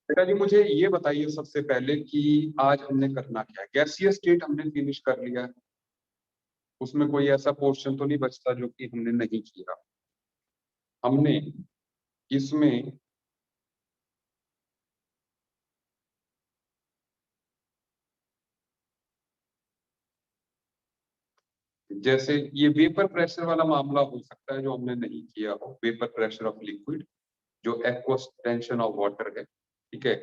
बेटा जी मुझे ये बताइए सबसे पहले कि आज हमने करना क्या है। गैसीय स्टेट हमने फिनिश कर लिया है, उसमें कोई ऐसा पोर्शन तो नहीं बचता जो कि हमने नहीं किया। हमने इसमें जैसे ये वेपर प्रेशर वाला मामला हो सकता है जो हमने नहीं किया हो, वेपर प्रेशर ऑफ लिक्विड जो एक्वस टेंशन ऑफ वाटर है, ठीक है।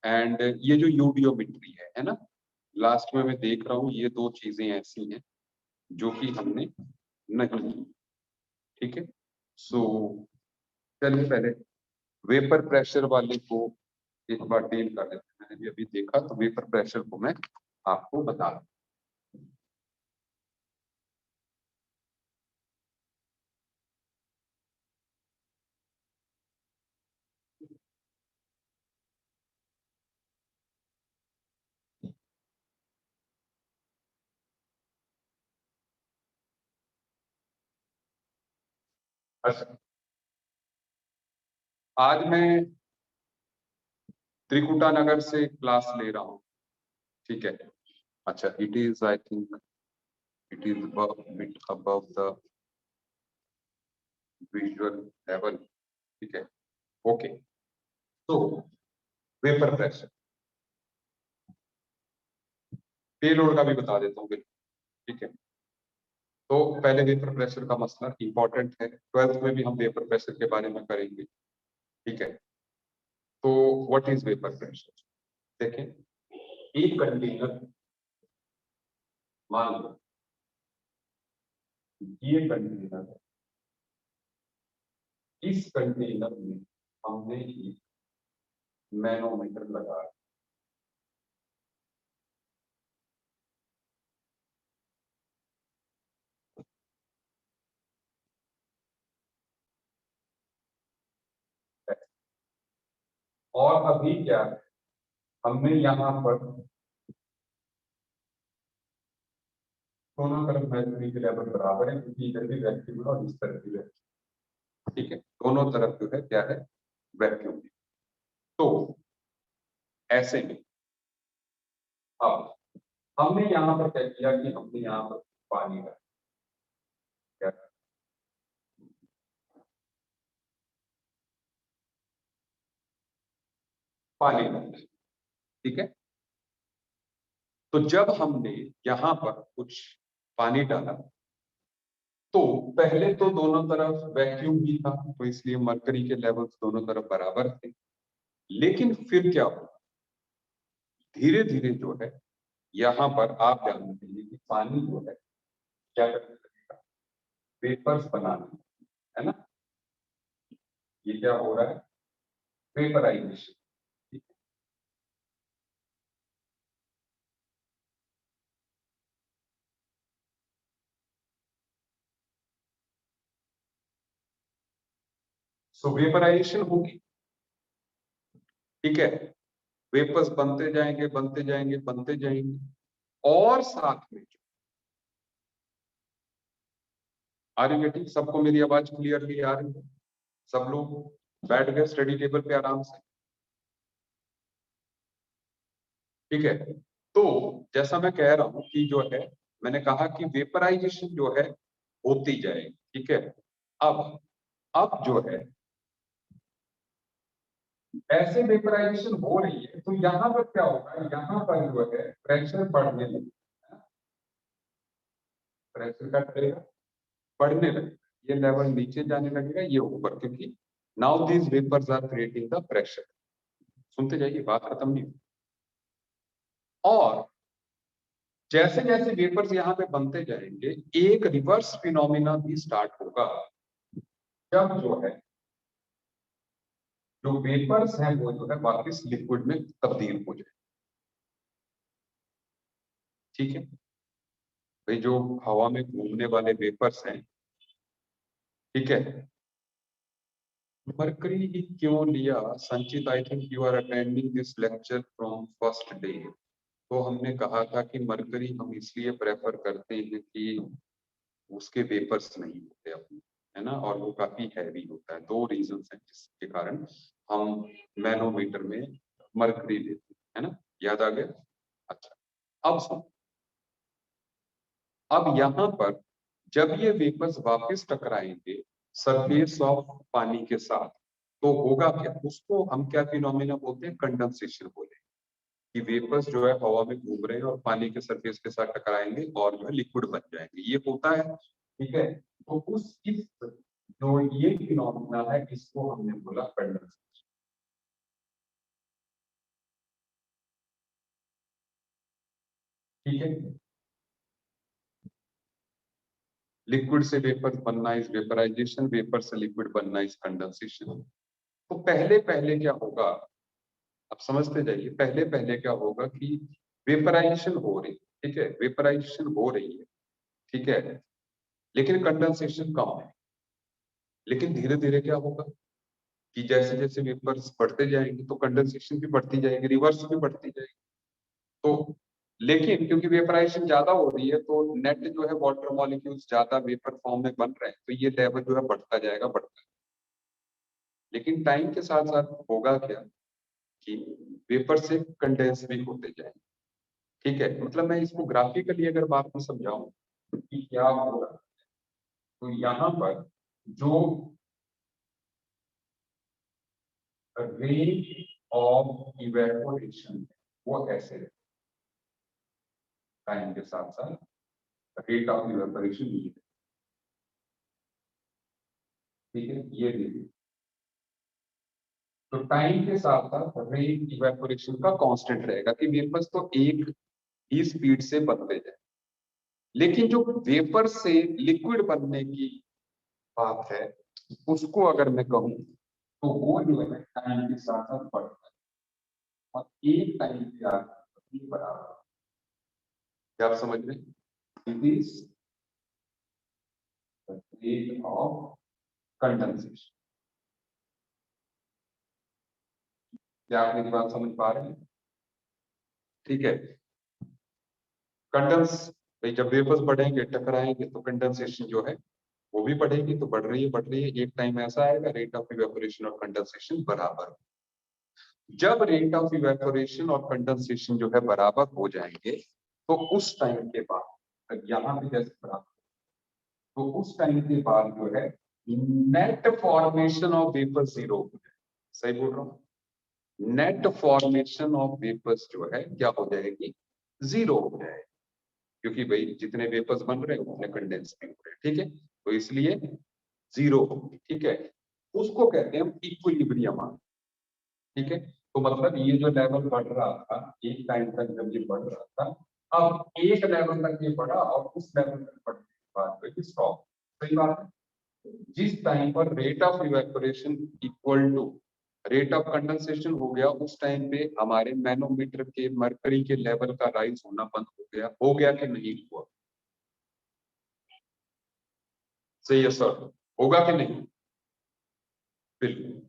एंड ये जो यूडियोमेट्री है ना, लास्ट में मैं देख रहा हूँ ये दो चीजें ऐसी हैं जो कि हमने नहीं की, ठीक है। सो चलिए पहले वेपर प्रेशर वाले को एक बार डील कर लेते हैं। मैंने भी अभी देखा तो वेपर प्रेशर को मैं आपको बता दूं। अच्छा, आज मैं त्रिकुटा नगर से क्लास ले रहा हूँ, ठीक है। अच्छा, it is I think it is bit above the visual level, ठीक है। ओके, तो वेपर प्रेशर पेलोड का भी बता देता हूँ, ठीक है। तो पहले वेपर प्रेशर का मसला इंपॉर्टेंट है, 12th में भी हम वेपर प्रेशर के बारे में करेंगे, ठीक है। तो व्हाट इज वेपर प्रेशर? देखें, एक कंटेनर, मान लो ये कंटेनर है, इस कंटेनर में हमने एक मैनोमीटर लगाया, और अभी क्या है, हमने यहाँ पर दोनों तरफ मैथ्री के लेवल बराबर है क्योंकि इधर भी वैक्यूम है और इस तरफ भी वैक्यूम, ठीक है। दोनों तरफ जो है क्या है, वैक्यूम। तो ऐसे में अब हमने यहाँ पर क्या किया कि हमने यहाँ पर पानी डाला, क्या पानी डाला, ठीक है। तो जब हमने यहाँ पर कुछ पानी डाला तो पहले तो दोनों तरफ वैक्यूम ही था, तो इसलिए मरकरी के लेवल्स दोनों तरफ बराबर थे। लेकिन फिर क्या हुआ, धीरे धीरे जो है यहाँ पर आप जानते हैं कि पानी जो है क्या करने लगेगा, वेपर्स बनाने, है ना। ये क्या हो रहा है, वेपराइजेशन। सो वेपराइजेशन होगी, ठीक है। वेपर्स बनते जाएंगे बनते जाएंगे बनते जाएंगे, और साथ में आ रही है, ठीक, सबको मेरी आवाज क्लियरली आ रही है? सब लोग बैठ गए स्टडी टेबल पे आराम से, ठीक है। तो जैसा मैं कह रहा हूं कि जो है, मैंने कहा कि वेपराइजेशन जो है होती जाएगी, ठीक है। अब अब जो है ऐसे वेपराइजेशन हो रही है तो यहाँ पर क्या होगा, यहाँ पर जो है प्रेशर बढ़ने लगेगा, प्रेशर का बढ़ेगा, बढ़ने लगेगा, ये लेवल नीचे जाने लगेगा, ये ऊपर, क्योंकि now these vapours are creating the pressure. सुनते जाइए, बात खत्म नहीं हुई। और जैसे जैसे वेपर्स यहाँ पे बनते जाएंगे एक रिवर्स फिनोमिना भी स्टार्ट होगा, जब जो है जो वेपर्स हैं वो जो है वापस लिक्विड में तब्दील हो जाए, ठीक है। भाई जो हवा में घूमने वाले वेपर्स हैं, ठीक है। मरकरी ही क्यों लिया Sanchit, I think you are attending this lecture from first day. तो हमने कहा था कि मरकरी हम इसलिए प्रेफर करते हैं कि उसके वेपर्स नहीं होते अपने, है ना, और वो काफी हैवी होता है। दो रीजन है जिसके कारण हम मैनोमीटर में मरकरी लेते हैं, है ना, याद आ गया। अच्छा, अब सुन, अब यहाँ पर जब ये वेपर्स वापस टकराएंगे सरफेस ऑफ पानी के साथ, तो होगा क्या, उसको हम क्या फिनोमेना बोलते हैं, कंडेंसेशन बोलते हैं। कि वेपर्स जो है हवा में घूम रहे हैं और पानी के सरफेस के साथ टकराएंगे और जो है लिक्विड बन जाएंगे, ये होता है। ठीक है, तो उस इस जो ये फिनोमेना है इसको हमने बोला कंडेंसेशन। ठीक है, लिक्विड से वेपर बनना इज वेपराइजेशन, वेपर से लिक्विड बनना इज कंडेंसेशन। तो पहले पहले क्या होगा, आप समझते जाइए, पहले पहले क्या होगा कि वेपराइजेशन हो रही है, ठीक है, वेपराइजेशन हो रही है, ठीक है, लेकिन कंडेंसेशन कम है। लेकिन धीरे धीरे क्या होगा कि जैसे जैसे वेपर्स बढ़ते जाएंगे तो कंडेंसेशन भी बढ़ती जाएगी, रिवर्स भी बढ़ती जाएगी। तो लेकिन क्योंकि वेपराइजेशन ज्यादा हो रही है तो नेट जो है वाटर मॉलिक्यूल्स ज्यादा वेपर फॉर्म में बन रहे हैं, तो ये लेवल जो है बढ़ता जाएगा, बढ़ता जाएगा। लेकिन टाइम के साथ साथ होगा क्या कि वेपर से कंडेंस भी होते जाएंगे। ठीक है, मतलब मैं इसको ग्राफिकली अगर बात में समझाऊं कि क्या हो रहा है, तो यहाँ पर जो रेट ऑफ इवेपोरेशन वो ऐसे टाइम के साथ साथ रेट ऑफ इवेपोरेशन ये, ठीक है, ये देखिए, तो टाइम के साथ साथ रेट इवेपोरेशन का कांस्टेंट रहेगा कि वेपर्स तो एक ही स्पीड से बनते जाए, लेकिन जो वेपर से लिक्विड बनने की बात है उसको अगर मैं कहूं तो वो जो है टाइम के साथ साथ बढ़ता है, और एक टाइम के आगे बराबर, क्या आप समझ रहे हैं, it is rate of condensation. क्या आप मेरी बात समझ पा रहे हैं? ठीक है, कंडेंस, भाई जब वेपर्स बढ़ेंगे टकराएंगे तो कंडेंसेशन जो है वो भी बढ़ेगी, तो बढ़ रही है बढ़ रही है, एक टाइम ऐसा आएगा रेट ऑफ इवेपोरेशन और कंडेंसेशन बराबर। जब रेट ऑफ इवेपोरेशन और कंडेंसेशन जो है बराबर हो जाएंगे तो उस टाइम के बाद यहाँ पे जैसे बराबर, तो उस टाइम के बाद जो है net formation of vapour zero हो जाए। सही बोल रहा हूँ, नेट फॉर्मेशन ऑफ वेपर्स जो है क्या हो जाएगी, जीरो हो जाएगी, क्योंकि भाई जितने वेपर्स बन रहे हैं उतने कंडेंस भी हो रहे हैं। ठीक है, तो इसलिए जीरो होगी। ठीक है, उसको कहते हैं हम इक्विलिब्रियम। ठीक है, तो मतलब ये जो लेवल बढ़ रहा था एक टाइम तक जब ये बढ़ रहा था, अब एक लेवल तक ये बढ़ा और उस लेवल तक बढ़ने के बाद में स्टॉप। सही बात है, जिस टाइम पर rate of evaporation equal to rate of condensation हो गया उस टाइम पे हमारे मैनोमीटर के मरकरी के लेवल का राइज होना बंद हो गया कि नहीं हुआ? सही है सर, होगा कि नहीं? बिल्कुल।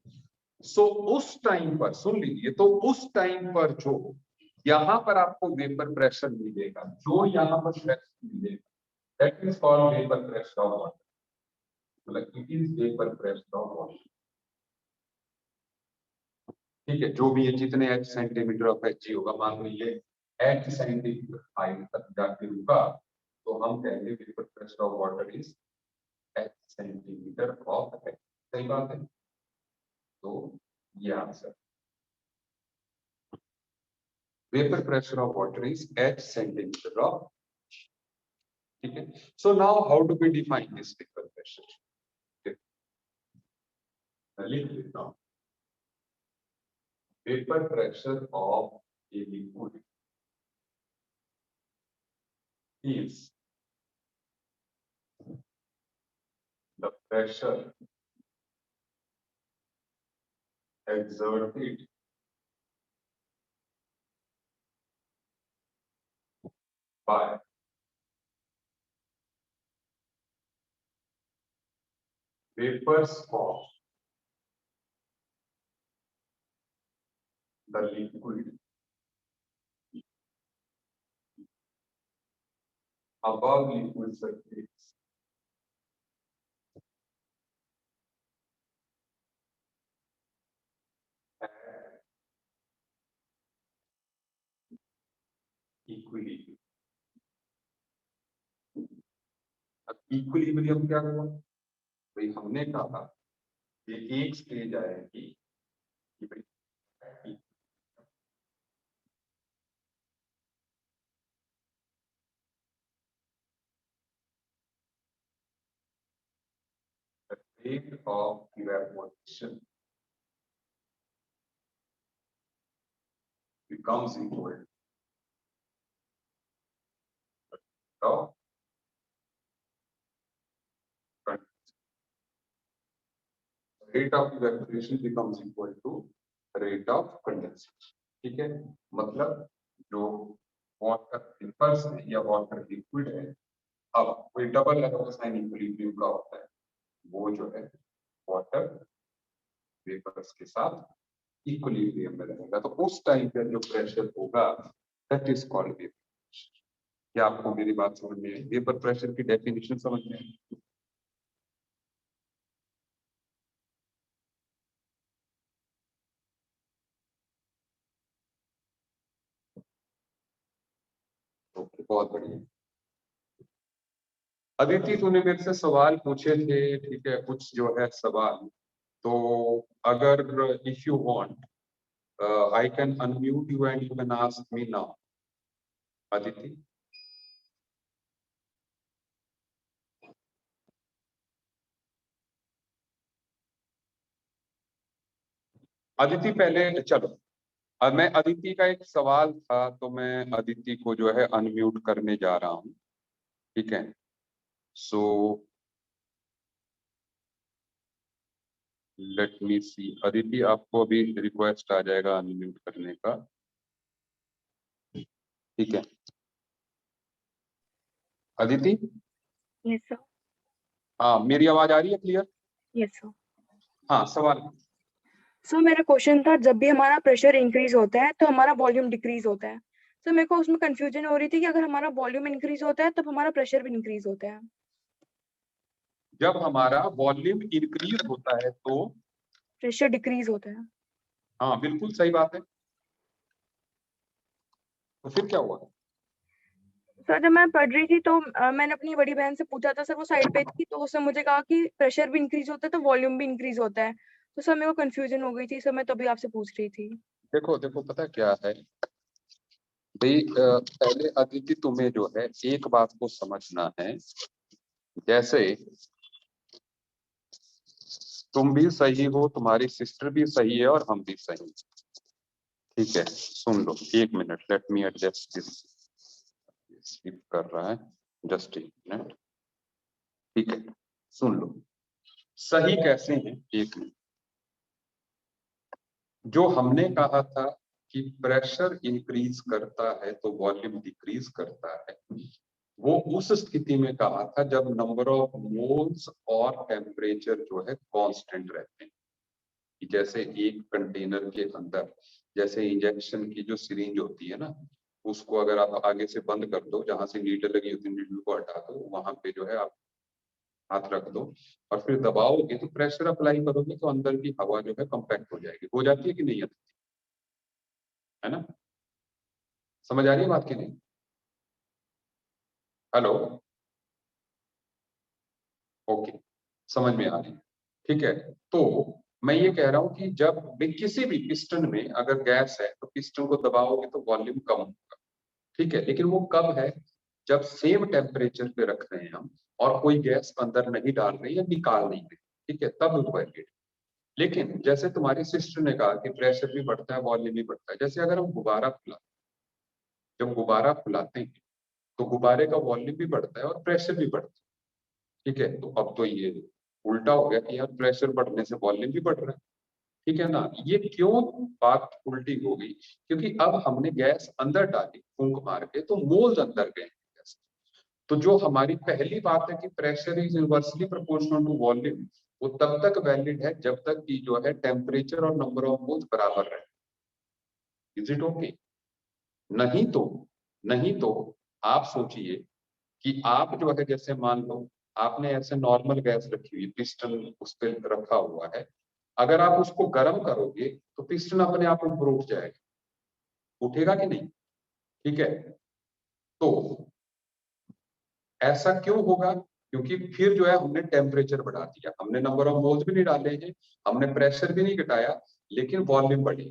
सो उस टाइम पर सुन लीजिए, तो उस टाइम पर जो यहाँ पर आपको वेपर प्रेशर मिलेगा, जो यहाँ पर प्रेशर मिलेगा that is called vapour pressure of water, मतलब it is vapour pressure of water. ठीक है, जो भी है जितने H centimetre of H G होगा, मान लीजिए एच सेंटीमीटर हाइट तक जाके रुका, तो हम कहेंगे vapour pressure of water is H centimetre of H. सही बात है, तो ये answer, vapor pressure of water is h centimeter of, ठीक है। So now how do we define this vapor pressure? Okay. लिख लेता हूं, vapor pressure of a liquid is the pressure exerted by vapors of the liquid above liquid surface equilibrium. अब equilibrium क्या हुआ भाई, हमने कहा कि एक स्टेज आएगी कि भाई rate of evaporation becomes equal to rate of evaporation becomes equal to rate of condensation। ठीक है, मतलब जो वाटर वेपर्स है या वाटर लिक्विड है, अब कोई डबल साइन इक्विलिब्रियम का होता है, वो जो है वाटर वेपर्स के साथ इक्विलिब्रियम में रहेगा, तो उस टाइम पे जो प्रेशर होगा that is called vapour pressure. क्या आपको मेरी बात समझ में आई? वेपर प्रेशर की डेफिनेशन समझ में आई? ओके, बहुत बढ़िया। अदिति, तूने मेरे से सवाल पूछे थे, ठीक है, कुछ जो है सवाल, तो अगर if you want I can unmute you and you can ask me now. Aditi, Aditi पहले चलो, अब मैं अदिति का एक सवाल था तो मैं अदिति को जो है अनम्यूट करने जा रहा हूँ, ठीक है। सो लेट मी सी, अदिति आपको अभी रिक्वेस्ट आ जाएगा अनम्यूट करने का, ठीक है। Aditi, yes sir. हाँ, मेरी आवाज आ रही है क्लियर? Yes sir. हाँ, सवाल। सो मेरा क्वेश्चन था, जब भी हमारा प्रेशर इंक्रीज होता है तो हमारा वॉल्यूम डिक्रीज होता है। सो मेरे को उसमें कंफ्यूजन हो रही थी कि अगर हमारा वॉल्यूम इंक्रीज होता है तब हमारा प्रेशर भी इंक्रीज होता है। जब हमारा वॉल्यूम इंक्रीज होता है तो प्रेशर डिक्रीज होता है। हाँ, बिल्कुल सही बात है। तो फिर क्या हुआ? सर जब मैं पढ़ रही थी तो मैंने अपनी बड़ी बहन से पूछा था, सर वो साइड पे थी, तो उसने मुझे कहा कि प्रेशर भी इंक्रीज होता है तो वॉल्यूम भी इंक्रीज होता है। तो सर मेरे को कंफ्यूजन हो गई थी, सर मैं तभी आपसे पूछ रही थी। देखो देखो, पता क्या है भाई, पहले अदिति तुम्हें जो है एक बात को समझना है, जैसे तुम भी सही हो, तुम्हारी सिस्टर भी सही है और हम भी सही हैं, ठीक है। सुन लो, एक minute, let me adjust this, skip कर रहा है, जस्ट एक मिनट, ठीक है। सुन लो, सही कैसे हैं, एक मिनट। जो हमने कहा था कि प्रेशर इंक्रीज करता है तो वॉल्यूम डिक्रीज करता है, वो उस स्थिति में कहा था जब नंबर ऑफ मोल्स और टेम्परेचर जो है कांस्टेंट रहते हैं। कि जैसे एक कंटेनर के अंदर, जैसे इंजेक्शन की जो सिरिंज होती है ना, उसको अगर आप आगे से बंद कर दो, जहां से नीडल लगी होती है नीडल को हटा दो, वहां पे जो है आप हाथ रख दो और फिर दबाओगे तो प्रेशर अप्लाई करोगे तो अंदर की हवा जो है कंपैक्ट हो जाएगी। हो जाती है कि नहीं आती है ना? समझ आ रही है बात की नहीं? हेलो, ओके, समझ में आ रही है, ठीक है। तो मैं ये कह रहा हूं कि जब भी किसी भी पिस्टन में अगर गैस है तो पिस्टन को दबाओगे तो वॉल्यूम कम होगा, ठीक है। लेकिन वो कब है? जब सेम टेम्परेचर पे रख रहे हैं हम और कोई गैस अंदर नहीं डाल रही या निकाल नहीं रही, ठीक है, तब वो वैलिड। लेकिन जैसे तुम्हारी सिस्टर ने कहा कि प्रेशर भी बढ़ता है वॉल्यूम भी बढ़ता है, जैसे अगर हम गुब्बारा फुलाते, जब गुब्बारा फुलाते हैं तो गुब्बारे का वॉल्यूम भी बढ़ता है और प्रेशर भी बढ़ता है, ठीक है। तो अब तो ये उल्टा हो गया कि यार प्रेशर बढ़ने से वॉल्यूम भी बढ़ रहा है, ठीक है ना। ये क्यों बात उल्टी हो गई? क्योंकि अब हमने गैस अंदर डाली फूंक मार के तो मोल्स अंदर गए गैस। तो जो हमारी पहली बात है कि pressure is inversely proportional to volume, वो तब तक वैलिड है जब तक कि जो है टेम्परेचर और नंबर ऑफ मोल्स बराबर रहे। Is it okay? नहीं तो, नहीं तो आप सोचिए कि आप जो है, जैसे मान लो आपने ऐसे नॉर्मल गैस रखी हुई, पिस्टन उस पर रखा हुआ है, अगर आप उसको गर्म करोगे तो पिस्टन अपने आप ऊपर उठ जाएगा, उठेगा कि नहीं? ठीक है। तो ऐसा क्यों होगा? क्योंकि फिर जो है हमने टेम्परेचर बढ़ा दिया, हमने नंबर ऑफ मोल्स भी नहीं डाले हैं, हमने प्रेशर भी नहीं घटाया, लेकिन वॉल्यूम बढ़ी।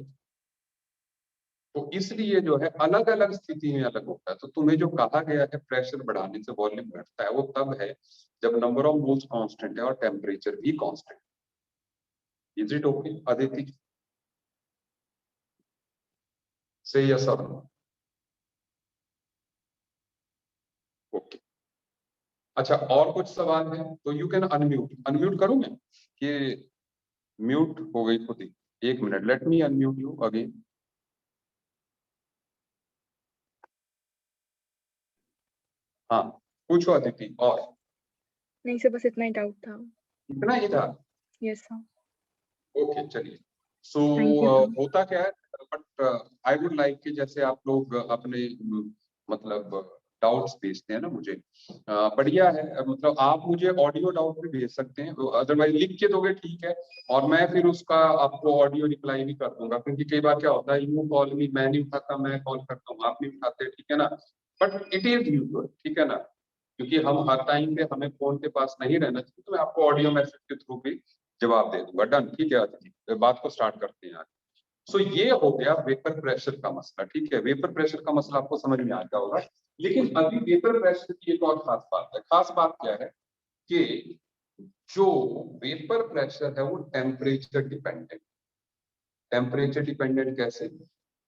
तो इसलिए जो है अलग अलग स्थिति में अलग होता है। तो तुम्हें जो कहा गया है प्रेशर बढ़ाने से वॉल्यूम घटता है, वो तब है जब नंबर ऑफ मोल्स कांस्टेंट है और टेम्परेचर भी constant. Is it okay Aditi? से यस और नो? ओके। अच्छा, और कुछ सवाल है तो यू कैन अनम्यूट। अनम्यूट करूं मैं कि म्यूट हो गई खुद ही? एक minute, let me unmute you again. हाँ, पूछो अदिति। और नहीं सर, बस इतना ही डाउट था। इतना ही था? Yes sir. ओके, चलिए। So thank you sir. होता क्या है, बट आई वुड लाइक कि जैसे आप लोग अपने मतलब डाउट्स भेजते हैं ना मुझे, बढ़िया है। मतलब आप मुझे ऑडियो डाउट भी भेज सकते हैं, अदरवाइज लिख के दोगे ठीक है, और मैं फिर उसका आपको ऑडियो रिप्लाई भी कर दूंगा। क्योंकि कई बार क्या होता है, यू कॉल मी, मैं नहीं उठाता, मैं कॉल करता हूँ आप नहीं उठाते, ठीक है ना? बट इट इज यूजुअल, ठीक है ना? क्योंकि हम हर टाइम पे हमें फोन के पास नहीं रहना चाहिए, तो मैं आपको ऑडियो मैसेज के थ्रू भी जवाब दे दूंगा। डन, ठीक है आदित्य, बात को स्टार्ट करते हैं आज। सो ये हो गया वेपर प्रेशर का मसला, ठीक है? वेपर प्रेशर का मसला आपको समझ में आ गया होगा। लेकिन अभी वेपर प्रेशर की एक और खास बात है। खास बात क्या है कि जो वेपर प्रेशर है वो टेम्परेचर डिपेंडेंट। टेम्परेचर डिपेंडेंट कैसे?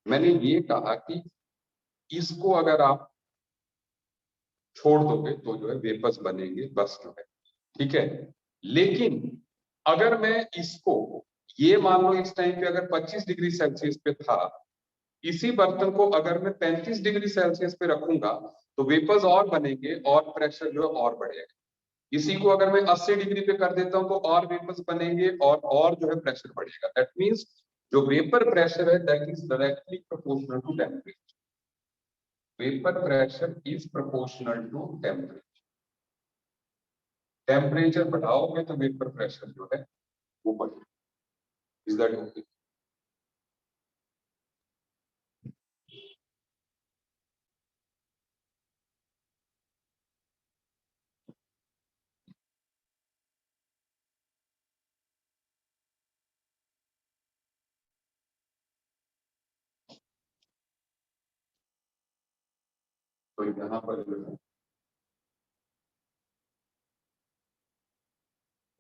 मैंने ये कहा कि इसको अगर आप छोड़ दोगे तो जो है वेपर्स बनेंगे, बस जो है, ठीक है? लेकिन अगर मैं इसको, ये मान लो इस टाइम पे अगर 25 डिग्री सेल्सियस पे था, इसी बर्तन को अगर मैं 35 डिग्री सेल्सियस पे रखूंगा तो वेपर्स और बनेंगे और प्रेशर जो है और बढ़ेगा। इसी को अगर मैं 80 डिग्री पे कर देता हूं तो और वेपर्स बनेंगे और जो है प्रेशर बढ़ेगा। दैट मींस जो वेपर प्रेशर है that is directly proportional to temperature. Vapour pressure is proportional to temperature. Temperature बढ़ाओगे तो वेपर प्रेशर जो है वो बढ़ेगा। Is that okay? तो यहाँ पर जो है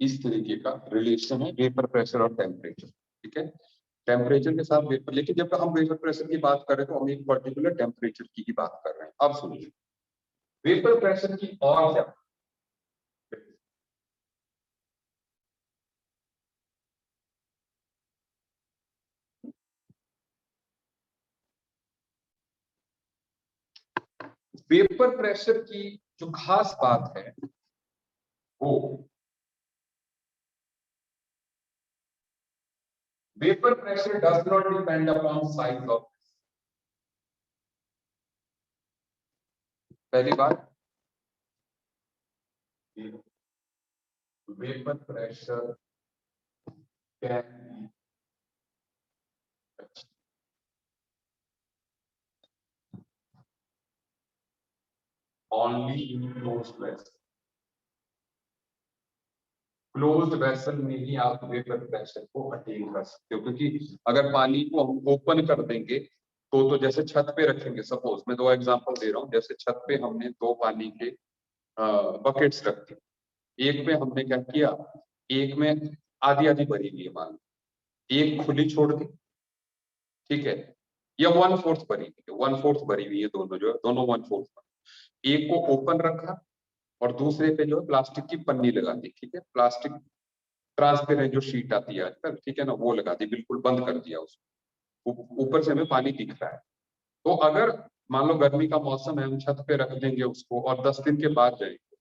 इस तरीके का रिलेशन है वेपर प्रेशर और टेम्परेचर, ठीक है? टेम्परेचर के साथ वेपर, लेकिन जब हम वेपर प्रेशर की बात कर रहे हैं तो हम एक पर्टिकुलर टेम्परेचर की ही बात कर रहे हैं। अब सुनिए, वेपर प्रेशर की और क्या, वेपर प्रेशर की जो खास बात है वो, vapour pressure does not depend upon size of. पहली बात, vapour pressure can only in closed vessel. Closed vessel में ही आप वेपर प्रेशर को अटेन कर सकते हो। क्योंकि अगर पानी को हम ओपन कर देंगे तो जैसे छत पे रखेंगे, सपोज मैं दो एग्जांपल दे रहा हूँ, जैसे छत पे हमने दो पानी के बकेट्स रख दी। एक में हमने क्या किया, एक में आधी आधी भरी हुई है मान, एक खुली छोड़ दी, ठीक है? या 1/4 भरी हुई है, 1/4 भरी हुई है, दोनों जो है दोनों 1/4। एक को ओपन रखा और दूसरे पे जो है प्लास्टिक की पन्नी लगा दी, ठीक है? प्लास्टिक ट्रांसपेरेंट जो शीट आती है आजकल, ठीक है ना, वो लगा दी, बिल्कुल बंद कर दिया उसको, ऊपर से हमें पानी दिख रहा है। तो अगर मान लो गर्मी का मौसम है, हम छत पे रख देंगे उसको और 10 दिन के बाद जाएंगे,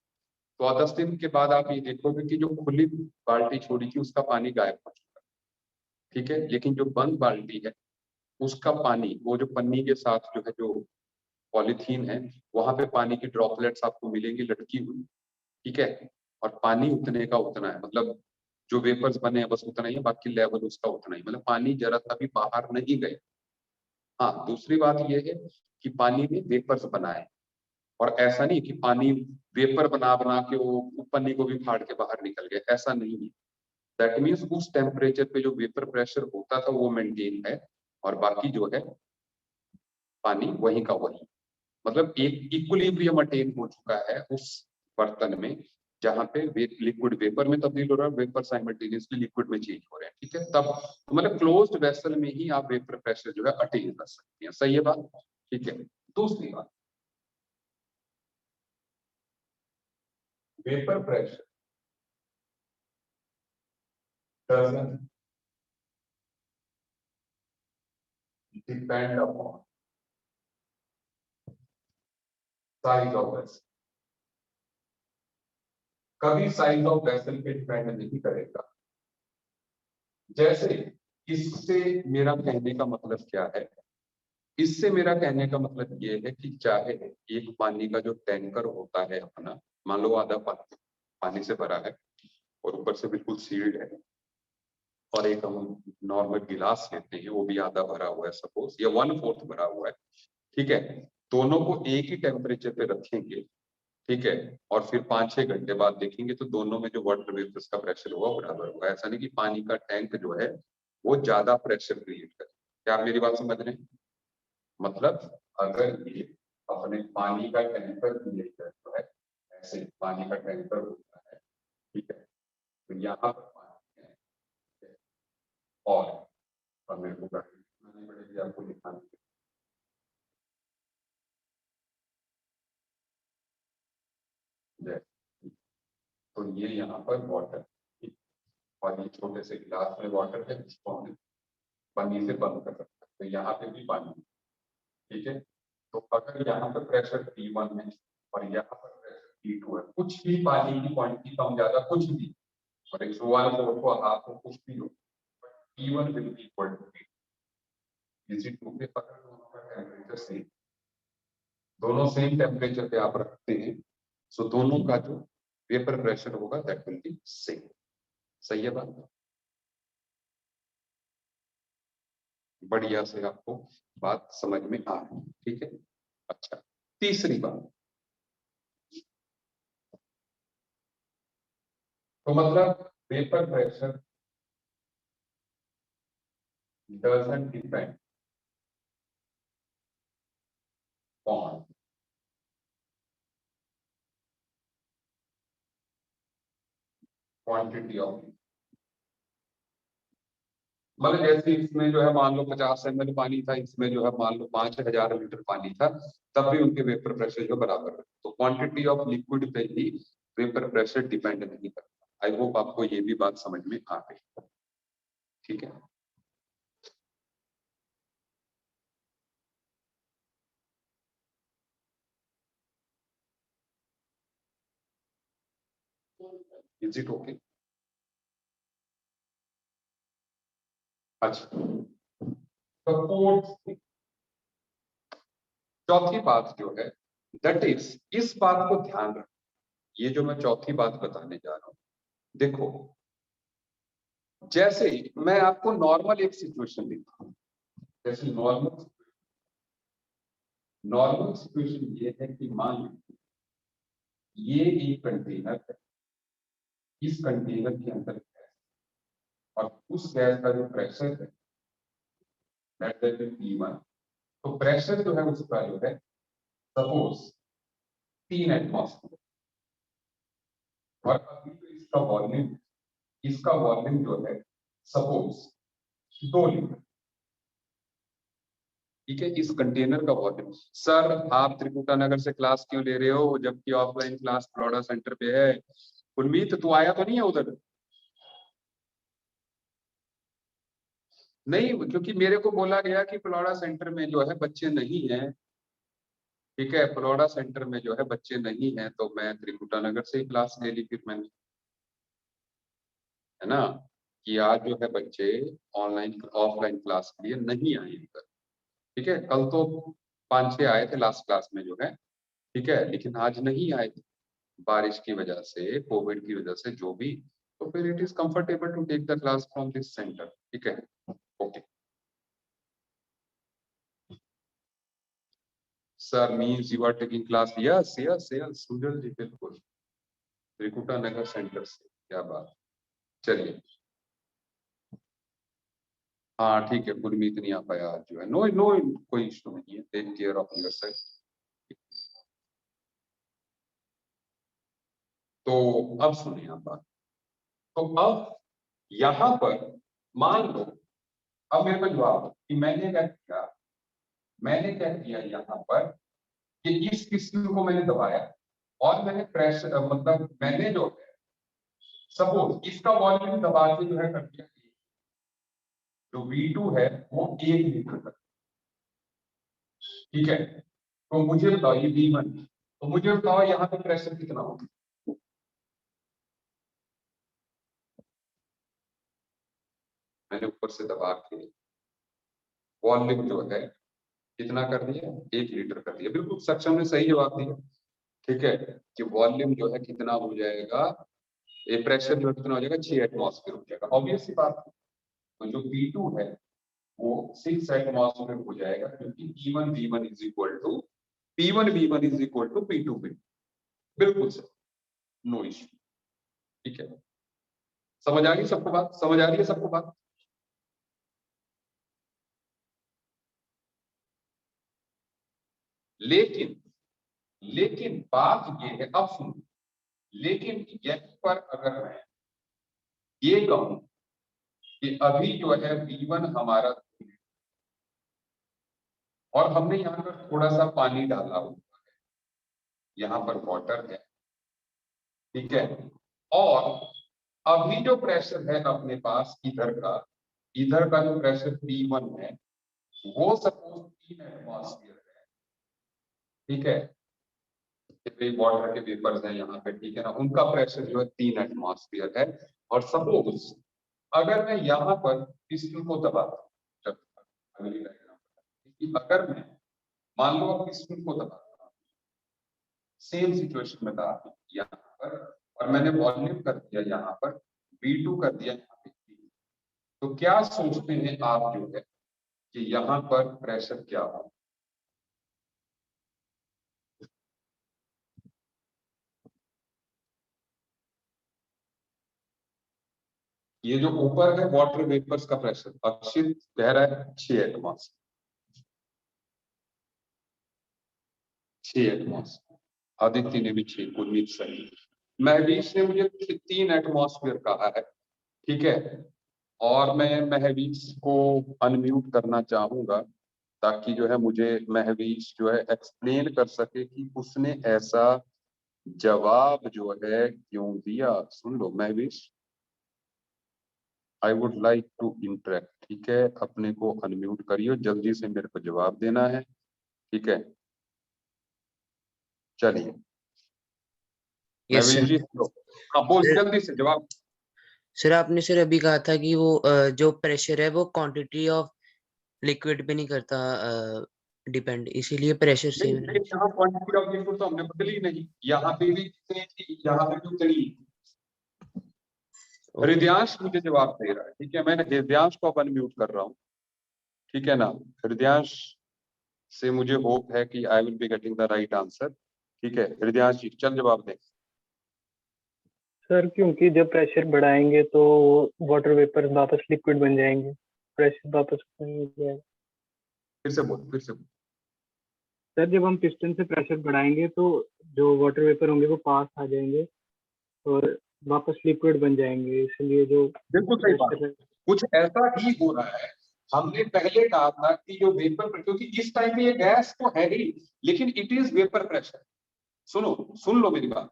तो 10 दिन के बाद आप ये देखोगे कि जो खुली बाल्टी छोड़ी थी उसका पानी गायब हो चुका है, ठीक है? लेकिन जो बंद बाल्टी है उसका पानी, वो जो पन्नी के साथ जो है, जो पॉलीथीन है, वहां पे पानी की ड्रॉपलेट्स आपको मिलेंगी लटकी हुई, ठीक है? और पानी उतने का उतना है, मतलब जो वेपर्स बने हैं बस उतना ही है, बाकी लेवल उसका उतना ही, मतलब पानी जरा सा भी बाहर नहीं गए। हाँ, दूसरी बात ये है कि पानी में वेपर्स बनाए, और ऐसा नहीं कि पानी वेपर बना बना के वो पन्नी को भी फाड़ के बाहर निकल गया, ऐसा नहीं है। दैट मीन्स उस टेम्परेचर पे जो वेपर प्रेशर होता था वो मेंटेन है, और बाकी जो है पानी वही का वही, मतलब एक इक्विलिब्रियम अटेन हो चुका है उस बर्तन में, जहां पे लिक्विड वेपर में तब्दील हो रहा है, वेपर साइमल्टेनियसली लिक्विड में चेंज हो रहे हैं, ठीक है। तब तो मतलब क्लोज्ड वेसल में ही आप वेपर प्रेशर जो है अटेन कर सकते हैं, सही है बात, ठीक है। दूसरी बात, vapour pressure doesn't depend upon size of vessel, कभी साइज ऑफ वेसल पे डिपेंड नहीं करेगा। जैसे इससे मेरा कहने का मतलब क्या है, इससे मेरा कहने का मतलब ये है कि चाहे एक पानी का जो टैंकर होता है अपना, मान लो आधा पानी से भरा है और ऊपर से बिल्कुल सील्ड है, और एक हम नॉर्मल गिलास लेते हैं वो भी आधा भरा हुआ है सपोज, या 1/4 भरा हुआ है, ठीक है। दोनों को एक ही टेम्परेचर पे रखेंगे, ठीक है, और फिर 5-6 घंटे बाद देखेंगे तो दोनों में जो वाटर वेपर्स का प्रेशर होगा बराबर होगा। ऐसा नहीं कि पानी का टैंक जो है वो ज्यादा प्रेशर क्रिएट करे। क्या आप मेरी बात समझ रहे हैं? मतलब अगर ये अपने पानी का टैंकर क्रिएटर जो है, ऐसे पानी का टैंकर होता है, ठीक है, तो यहाँ पर पानी है, ठीक है? और मेरे को बनानी पड़ेगी आपको दिखाने के लिए। तो ये यहाँ पर वाटर, और ये छोटे से गिलास में वाटर है, इसको हमने पानी से बंद कर रखा है, तो यहाँ पे भी पानी है, ठीक है। तो अगर यहाँ पर प्रेशर P1 है और यहाँ पर प्रेशर P2 है, कुछ भी पानी की क्वांटिटी कम ज्यादा कुछ भी, और 1/4 को हाफ हो कुछ भी हो, P1 will be equal to P2। इसी टू पे अगर दोनों का टेम्परेचर सेम, दोनों सेम टेम्परेचर पे आप रखते हैं, सो दोनों का जो वेपर प्रेशर होगा दैट विल बी सेम। सही है बात? बढ़िया से आपको बात समझ में आ रही है, ठीक है। अच्छा, तीसरी बात, तो मतलब vapour pressure doesn't depend on quantity of, मतलब जैसे इसमें जो है मान लो 50 ml पानी था, इसमें जो है मान लो 5000 लीटर पानी था, तब भी उनके वेपर प्रेशर जो बराबर है। तो क्वांटिटी ऑफ लिक्विड पे ही वेपर प्रेशर डिपेंड नहीं करता। आई होप आपको ये भी बात समझ में आ गई, ठीक है। Is it okay? अच्छा, सपोर्ट चौथी बात जो है दैट इज, इस बात को ध्यान रखो, ये जो मैं चौथी बात बताने जा रहा हूं, देखो जैसे मैं आपको नॉर्मल एक सिचुएशन देता हूं, जैसे नॉर्मल सिचुएशन ये है कि मान लो ये एक कंटेनर है, इस कंटेनर के अंदर गैस, और उस गैस का जो प्रेशर है दैट इज P1, तो प्रेशर जो है उसका जो है सपोज 3 एटमॉस्फेयर, और अभी तो इसका वॉल्यूम जो है सपोज 2 लीटर, ठीक है, इस कंटेनर का वॉल्यूम। सर आप त्रिकुटा नगर से क्लास क्यों ले रहे हो जबकि ऑफलाइन क्लास बड़ौदा सेंटर पे है? उन्मीद तू आया तो नहीं है उधर? नहीं, क्योंकि मेरे को बोला गया कि बड़ौदा सेंटर में जो है बच्चे नहीं है, ठीक है, बड़ौदा सेंटर में जो है बच्चे नहीं है, तो मैं त्रिकुटा नगर से ही क्लास ले ली फिर मैंने, है ना, कि आज जो है बच्चे ऑनलाइन ऑफलाइन क्लास के लिए नहीं आए इधर, ठीक है। कल तो 5-6 आए थे लास्ट क्लास में जो है, ठीक है, लेकिन आज नहीं आए थे, बारिश की वजह से, कोविड की वजह से, जो भी, तो फिर it is comfortable to take the class from this centre, ठीक है, okay. Sir means you are taking class? Yes yes yes Sujal ji बिल्कुल, त्रिकुटा नगर सेंटर से। क्या बात, चलिए हाँ ठीक है, गुरमीत नहीं आ पाया आज जो है। नो नो कोई इशू नहीं है, टेक केयर ऑफ योरसेल्फ। तो अब सुनिए आप बात। तो अब यहां पर मान लो, अब मेरे को जवाब दो कि मैंने क्या किया। मैंने क्या किया यहाँ पर कि इस पिस्टन को मैंने दबाया और मैंने प्रेशर मतलब मैंने जो है सपोज इसका वॉल्यूम दबा के जो है कर दिया, जो V2 है वो 1 लीटर तक, ठीक है। तो मुझे बताओ ये V1, तो मुझे बताओ यहाँ पे प्रेशर कितना होगा। मैंने ऊपर से दबा के वॉल्यूम जो है कितना कर दिया, 1 लीटर कर दिया। बिल्कुल सक्षम ने सही जवाब दिया, ठीक है, कि वॉल्यूम जो है कितना हो जाएगा, ये प्रेशर जो है कितना हो जाएगा, 6 एटमॉस्फेयर हो जाएगा। ऑब्वियस सी बात है। तो जो P2 है वो 6 एटमॉस्फेयर हो जाएगा, क्योंकि P1 V1 is equal to P1 V1 is equal to P2 V। बिल्कुल सर, नो इश्यू, ठीक है। समझ आ गई सबको बात? समझ आ रही है सबको बात? लेकिन लेकिन बात ये है, अब सुनो, लेकिन यहीं पर अगर मैं ये कहूं कि अभी जो है V1 हमारा, और हमने यहाँ पर थोड़ा सा पानी डाला हुआ है, यहाँ पर वाटर है, ठीक है, और अभी जो प्रेशर है अपने पास इधर का जो प्रेशर P1 है वो सपोज 3 एटमॉस्फेयर है, ठीक है। वाटर के वेपर्स हैं यहाँ पे, ठीक है ना, उनका प्रेशर जो है 3 एटमॉस्फेयर है। और सपोज अगर मैं यहाँ पर पिस्टन को दबाता हूं, अगर मैं मान लो पिस्टन को दबाता हूं, सेम सिचुएशन में था यहाँ पर, और मैंने वॉल्यूम कर दिया यहाँ पर V2 कर दिया यहाँ पे, तो क्या सोचते हैं आप जो है कि यहाँ पर प्रेशर क्या हो? ये जो ऊपर है वाटर वेपर्स का प्रेशर, अक्षित कह रहा है 6 एटमॉस्फेयर, 6 एटमॉस्फेयर। आदित्य ने भी 6, गुरमीत सही। महवीश ने मुझे 3 एटमॉस्फेयर कहा है, ठीक है। और मैं महवीश को अनम्यूट करना चाहूंगा ताकि जो है मुझे महवीश जो है एक्सप्लेन कर सके कि उसने ऐसा जवाब जो है क्यों दिया। सुन लो Mahvish, I would like to interact, ठीक है। अपने को अनम्यूट करियो, जल्दी से मेरे को जवाब देना है, ठीक है। चलिए यस महवीश सर। जी, हाँ बोल जल्दी से जवाब। सर आपने सर अभी कहा था कि वो जो प्रेशर है वो क्वांटिटी ऑफ लिक्विड पे नहीं करता डिपेंड, इसीलिए प्रेशर सेम है। यहाँ क्वांटिटी ऑफ लिक्विड तो हमने बदली नहीं, यहाँ पे भी जितनी थी यहाँ पे भी उतनी। हृदयांश मुझे जवाब दे रहा है, ठीक है। मैंने हृदयांश को अपन म्यूट कर रहा हूँ, ठीक है ना। हृदयांश से मुझे होप है कि I will be getting the right answer, ठीक है। हृदयांश जी चल जवाब दें। सर क्योंकि जब प्रेशर बढ़ाएंगे तो वाटर वेपर वापस लिक्विड बन जाएंगे, प्रेशर वापस हो जाएगा। फिर से बोल, फिर से बोल। सर जब हम पिस्टन से प्रेशर बढ़ाएंगे तो जो वाटर वेपर होंगे वो पास आ जाएंगे और वापस लिक्विड बन जाएंगे, इसलिए जो बिल्कुल सही बात, कुछ ऐसा ही हो रहा है। हमने पहले कहा था कि जो वेपर, क्योंकि इस टाइम पे ये गैस तो है ही, लेकिन इट इज वेपर प्रेशर। सुनो, सुन लो मेरी बात,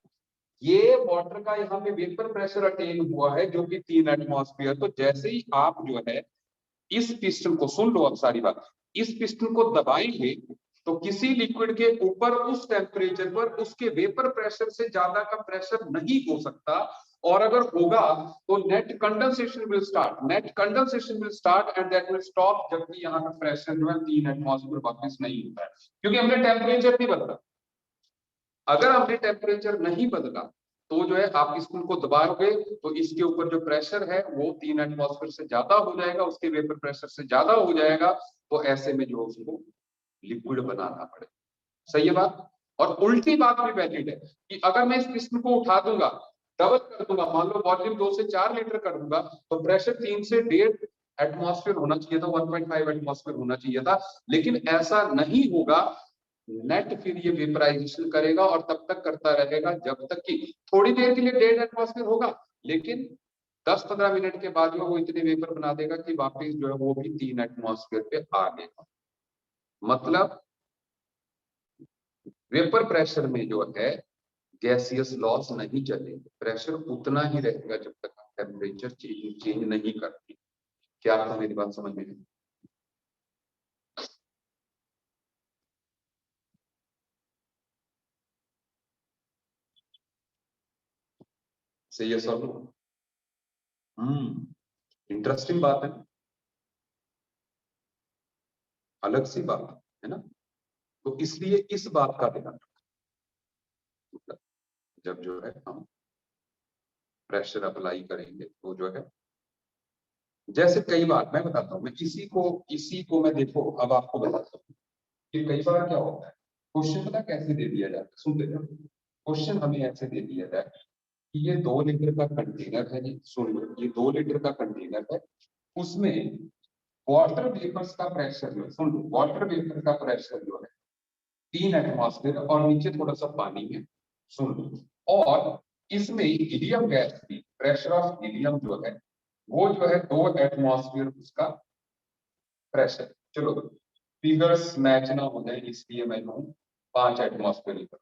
ये वाटर का यहाँ पे वेपर प्रेशर अटेन हुआ है जो कि 3 एटमॉस्फेयर। तो जैसे ही आप जो है इस पिस्टन को, सुन लो अब सारी बात, इस पिस्टन को दबाएंगे तो किसी लिक्विड के ऊपर उस टेम्परेचर पर उसके वेपर प्रेशर से ज्यादा का प्रेशर नहीं हो सकता, और अगर होगा तो net condensation will start and that will stop, जबकि यहाँ का प्रेशर जो है 3 एटमॉस्फेयर वापस नहीं होता है, क्योंकि हमने टेम्परेचर नहीं बदला। अगर हमने टेम्परेचर नहीं बदला तो जो है आप इसको दबाओगे तो इसके ऊपर जो प्रेशर है वो 3 एटमॉस्फेयर से ज्यादा हो जाएगा, उसके वेपर प्रेशर से ज्यादा हो जाएगा, तो ऐसे में जो उसको लिक्विड बनाना पड़ेगा। सही है बात। और उल्टी बात भी वैलिड है कि अगर मैं इस पिस्टन को उठा दूंगा, डबल कर दूंगा, मान लो वॉल्यूम 2 से 4 लीटर कर दूंगा, तो प्रेशर 3 से 1.5 एटमॉस्फेयर होना चाहिए था, 1.5 एटमॉस्फेयर होना चाहिए था, लेकिन ऐसा नहीं होगा। नेट फिर ये वेपराइजेशन करेगा और तब तक करता रहेगा जब तक कि थोड़ी देर के लिए 1.5 एटमॉस्फेयर होगा, लेकिन 10-15 मिनट के बाद में वो इतने वेपर बना देगा कि वापस जो है वो भी 3 एटमॉस्फेयर पे आ गएगा। मतलब वेपर प्रेशर में जो है गैसियस लॉस नहीं चलेगा, प्रेशर उतना ही रहेगा जब तक आप टेम्परेचर चेंज नहीं करते। क्या आपको मेरी बात समझ में आई? सही है सर। इंटरेस्टिंग बात है, अलग सी बात है ना। तो इसलिए इस बात का ध्यान रखना, जब जो है हम प्रेशर अप्लाई करेंगे तो जो है, जैसे कई बार मैं बताता हूँ, मैं इसी को मैं देखो अब आपको बताता हूँ कि कई बार क्या होता है, क्वेश्चन पता कैसे दे दिया जाता है, सुनते जाओ। क्वेश्चन हमें ऐसे दे दिया जाए कि ये 2 लीटर का कंटेनर है जी, सुन लो, ये 2 लीटर का कंटेनर है, उसमें वाटर वेपर्स का प्रेशर जो है, सुन लो, वाटर वेपर का प्रेशर जो है 3 एटमॉस्फेयर और नीचे थोड़ा सा पानी है, सुन लो, और इसमें हीलियम गैस की प्रेशर ऑफ हीलियम जो है वो जो है 2 एटमॉस्फेयर उसका प्रेशर। चलो फिगर्स मैच ना हो जाए इसलिए मैं कहूँ 5 एटमॉस्फेयर पर,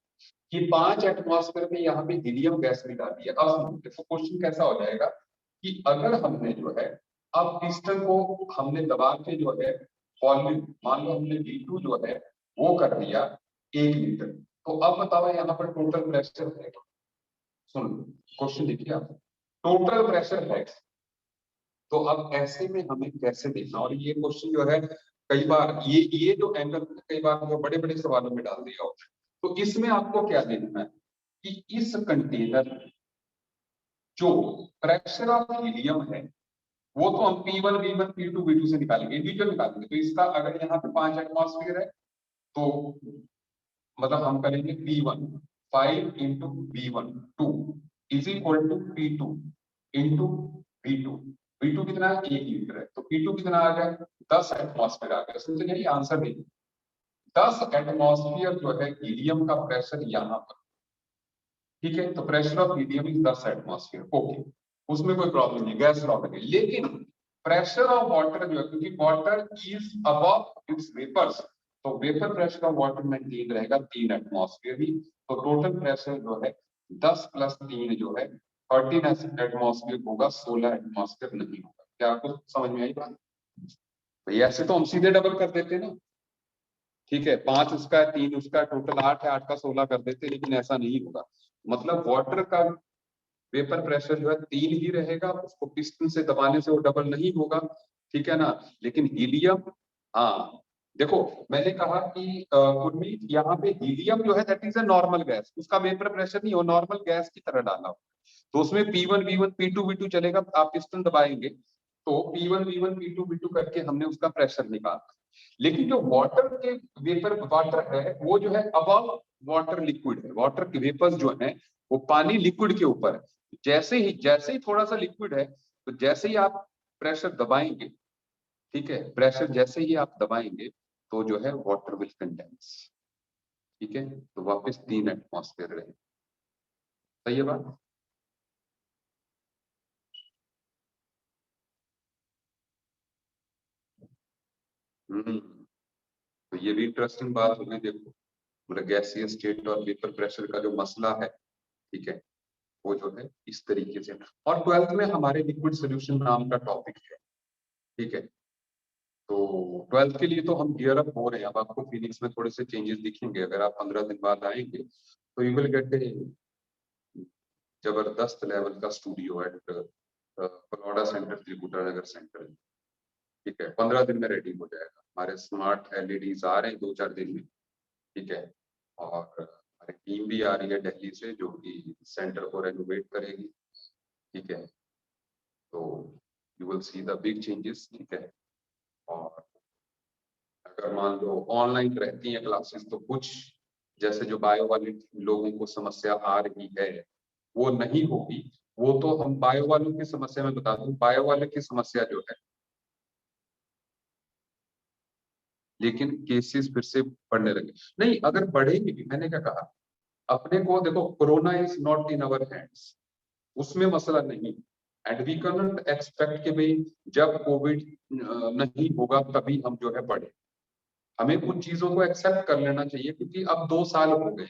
कि 5 एटमॉस्फेयर में यहाँ पे हीलियम गैस भी डाल दिया। अब देखो क्वेश्चन कैसा हो जाएगा कि अगर हमने जो है अब पिस्टन को हमने दबा के जो है वॉल्यूम मान लो हमने V2 जो है वो कर दिया 1 लीटर, तो अब बताओ यहाँ पर टोटल प्रेशर है, सुन क्वेश्चन देखिए आप, टोटल प्रेशर है। तो अब ऐसे में हमें कैसे देखना, और ये क्वेश्चन जो है कई बार ये जो एंगल कई बार जो बड़े बड़े सवालों में डाल दिया होता है, तो इसमें आपको क्या देखना है कि इस कंटेनर जो प्रेशर ऑफ हीलियम है वो तो हम P1 V1 P2 V2 से निकालेंगे, इंडिविजुअल निकालेंगे। तो इसका अगर यहाँ पे 5 एटमॉस्फेयर है तो मतलब हम करेंगे P1 5 into V1 2 is equal to P2 into V2। V2 कितना है, 1 लीटर है, तो P2 कितना आ गया, 10 एटमॉस्फेयर आ गया। समझे नहीं, आंसर नहीं, 10 एटमॉस्फेयर जो है हीलियम का प्रेशर यहाँ पर, ठीक है। तो pressure of helium is 10 atmosphere, okay, उसमें कोई प्रॉब्लम नहीं, गैस लॉ है। लेकिन प्रेशर ऑफ वाटर जो है, क्योंकि water is above its vapours, तो vapour pressure of water maintain रहेगा 3 एटमॉस्फेयर ही। तो टोटल प्रेशर जो है 10 प्लस 3 जो है 13 एटमॉस्फेयर होगा, 16 एटमॉस्फेयर नहीं होगा। क्या आपको समझ में आई बात? भाई ऐसे तो हम सीधे डबल कर देते ना, ठीक है, 5 उसका है 3 उसका, टोटल 8 है, 8 का 16 कर देते, लेकिन ऐसा नहीं होगा। मतलब वाटर का वेपर प्रेशर जो है 3 ही रहेगा, उसको पिस्टन से दबाने से वो डबल नहीं होगा, ठीक है ना। लेकिन हीलियम, हाँ देखो मैंने कहा कि उर्मी यहाँ पे हीलियम जो है that is a normal gas, उसका वेपर प्रेशर नहीं हो, नॉर्मल गैस की तरह डाला हो, तो उसमें P1 V1 P2 V2 चलेगा। आप पिस्टन दबाएंगे तो P1 V1 P2 V2 करके हमने उसका प्रेशर निकाला। लेकिन जो वाटर के वेपर वाटर है वो जो है अबव वाटर लिक्विड है, वाटर के वेपर्स जो है वो पानी लिक्विड के ऊपर है। जैसे ही थोड़ा सा लिक्विड है, तो जैसे ही आप प्रेशर दबाएंगे, ठीक है, प्रेशर जैसे ही आप दबाएंगे तो जो है वाटर विल कंडेंस, ठीक है, तो वापस 3 एटमॉस्फेयर रहे। सही है बात? तो ये भी इंटरेस्टिंग बात होगी। देखो मतलब गैसीय स्टेट और वेपर प्रेशर का जो मसला है, ठीक है, वो जो है इस तरीके से। और 12th में हमारे लिक्विड सोल्यूशन नाम का टॉपिक है, ठीक है। तो 12th के लिए तो हम गियर अप हो रहे हैं। अब आपको फीलिंग्स में थोड़े से चेंजेस दिखेंगे, अगर आप 15 दिन बाद आएंगे तो यू विल गेट ए जबरदस्त लेवल का studio at Balauda centre, Trikuta Nagar centre, ठीक है। 15 दिन में रेडी हो जाएगा। हमारे स्मार्ट एलईडीज आ रहे हैं 2-4 दिन में, ठीक है। और हमारी टीम भी आ रही है दिल्ली से जो कि सेंटर को रेनोवेट करेगी, ठीक है। तो you will see the big changes, ठीक है। और अगर मान लो ऑनलाइन रहती हैं क्लासेस तो कुछ जैसे जो बायो वाले लोगों को समस्या आ रही है वो नहीं होगी। वो तो हम बायो वालों की समस्या में बता दूं, बायो वाले की समस्या जो है, लेकिन केसेस फिर से बढ़ने लगे। नहीं, अगर बढ़ेंगे भी, मैंने क्या कहा, अपने को देखो, corona is not in our hands, उसमें मसला नहीं। And we can not expect कि भाई जब कोविड नहीं होगा तभी हम जो है बढ़े। हमें कुछ चीजों को एक्सेप्ट कर लेना चाहिए, क्योंकि अब 2 साल हो गए,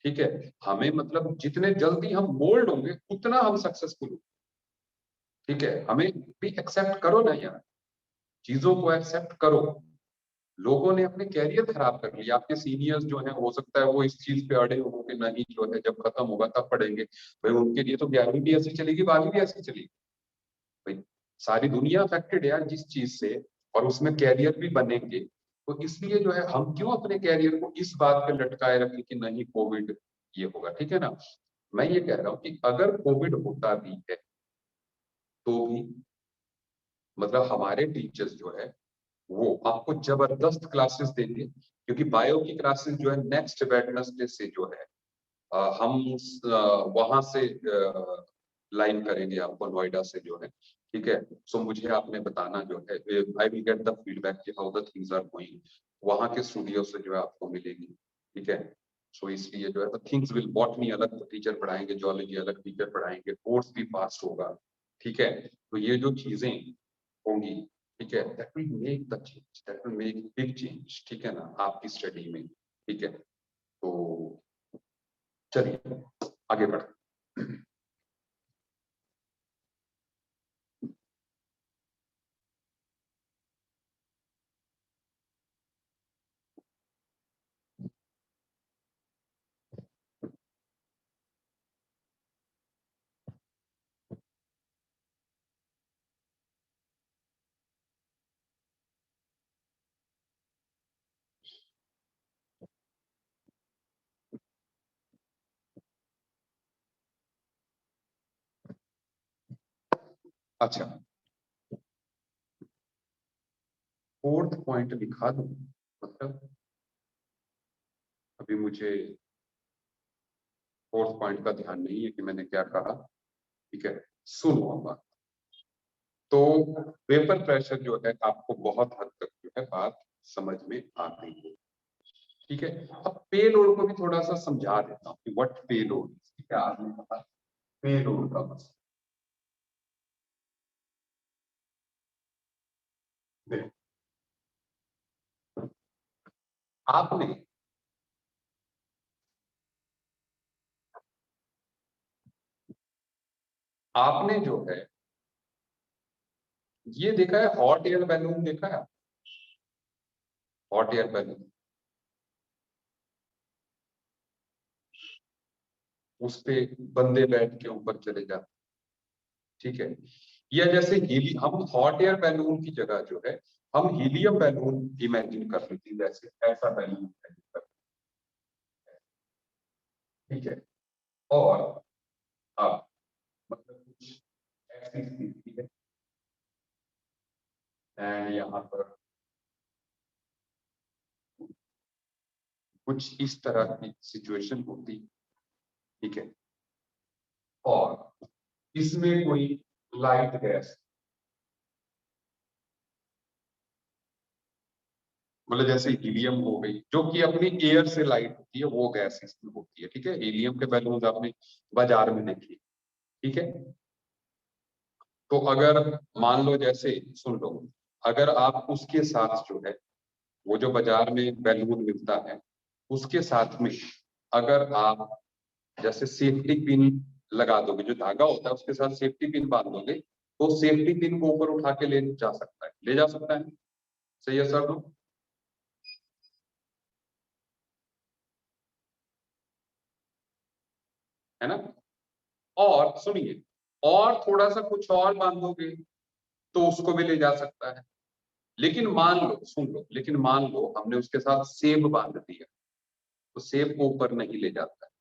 ठीक है। हमें मतलब जितने जल्दी हम मोल्ड होंगे उतना हम सक्सेसफुल होंगे, ठीक है। हमें भी एक्सेप्ट करो ना यार, चीजों को एक्सेप्ट करो। लोगों ने अपने कैरियर खराब कर लिया। आपके सीनियर्स जो हैं, हो सकता है वो इस चीज पे अड़े हो कि नहीं जो है जब खत्म होगा तब पढ़ेंगे। भाई उनके लिए तो 11वीं भी ऐसी चलेगी, 12वीं भी ऐसी चलेगी। भाई सारी दुनिया अफेक्टेड है यार जिस चीज से, और उसमें कैरियर भी बनेंगे। तो इसलिए जो है हम क्यों अपने कैरियर को इस बात पे लटकाए रखें कि नहीं कोविड ये होगा, ठीक है ना। मैं ये कह रहा हूँ कि अगर कोविड होता भी है तो भी मतलब हमारे टीचर्स जो है वो आपको जबरदस्त क्लासेस देंगे, क्योंकि बायो की क्लासेस जो है नेक्स्ट वेडनेसडे से जो है हम वहां से लाइन करेंगे आपको, नोएडा से जो है, ठीक है। सो मुझे आपने बताना जो है, I will get the feedback कि how the things are going, वहां के स्टूडियो से जो है आपको मिलेगी, ठीक है। सो इसलिए जो है द थिंग्स विल, बॉटनी अलग टीचर पढ़ाएंगे, जोलॉजी अलग टीचर पढ़ाएंगे, कोर्स भी फास्ट होगा, ठीक है। तो ये जो चीजें होंगी, ठीक है, that will make the change, that will make big change, ठीक है ना, आपकी स्टडी में, ठीक है। तो चलिए आगे बढ़ते। अच्छा, फोर्थ पॉइंट लिखा दूं, मतलब अभी मुझे फोर्थ पॉइंट का ध्यान नहीं है कि मैंने क्या कहा, ठीक है। सुनो अब, तो वेपर प्रेशर जो है आपको बहुत हद तक जो है बात समझ में आ गई है, ठीक है। अब पे लोड को भी थोड़ा सा समझा देता हूँ कि व्हाट पे लोड, ठीक है। आपने कहा पे लोड का मतलब, आपने आपने जो है ये देखा है, हॉट एयर बैलून देखा है, हॉट एयर बैलून, उस पे बंदे बैठ के ऊपर चले जाते, ठीक है। या जैसे हम हॉट एयर बैलून की जगह जो है हम हीलियम बैलून इमेजिन कर लेते हैं, जैसे ऐसा बैलून इमेजिन कर, ठीक है। और अब मतलब कुछ ऐसी स्थिति है, एंड यहाँ पर कुछ इस तरह की सिचुएशन होती, ठीक है। और इसमें कोई लाइट गैस, मतलब जैसे हीलियम हो गई जो कि अपनी एयर से लाइट होती है, वो गैस इसमें होती है, ठीक है। हीलियम के बैलून आपने बाजार में देखी, ठीक है। तो अगर मान लो, जैसे सुन लो, अगर आप उसके साथ जो है वो जो बाजार में बैलून मिलता है उसके साथ में अगर आप जैसे सेफ्टी पिन लगा दोगे, जो धागा होता है उसके साथ सेफ्टी पिन बांध दोगे, तो सेफ्टी पिन को ऊपर उठा के ले जा सकता है, ले जा सकता है। सही है सर? लो, है ना। और सुनिए, और थोड़ा सा कुछ और बांधोगे तो उसको भी ले जा सकता है। लेकिन मान लो, सुन लो, लेकिन मान लो हमने उसके साथ सेब बांध दिया, तो सेब को ऊपर नहीं ले जाता है।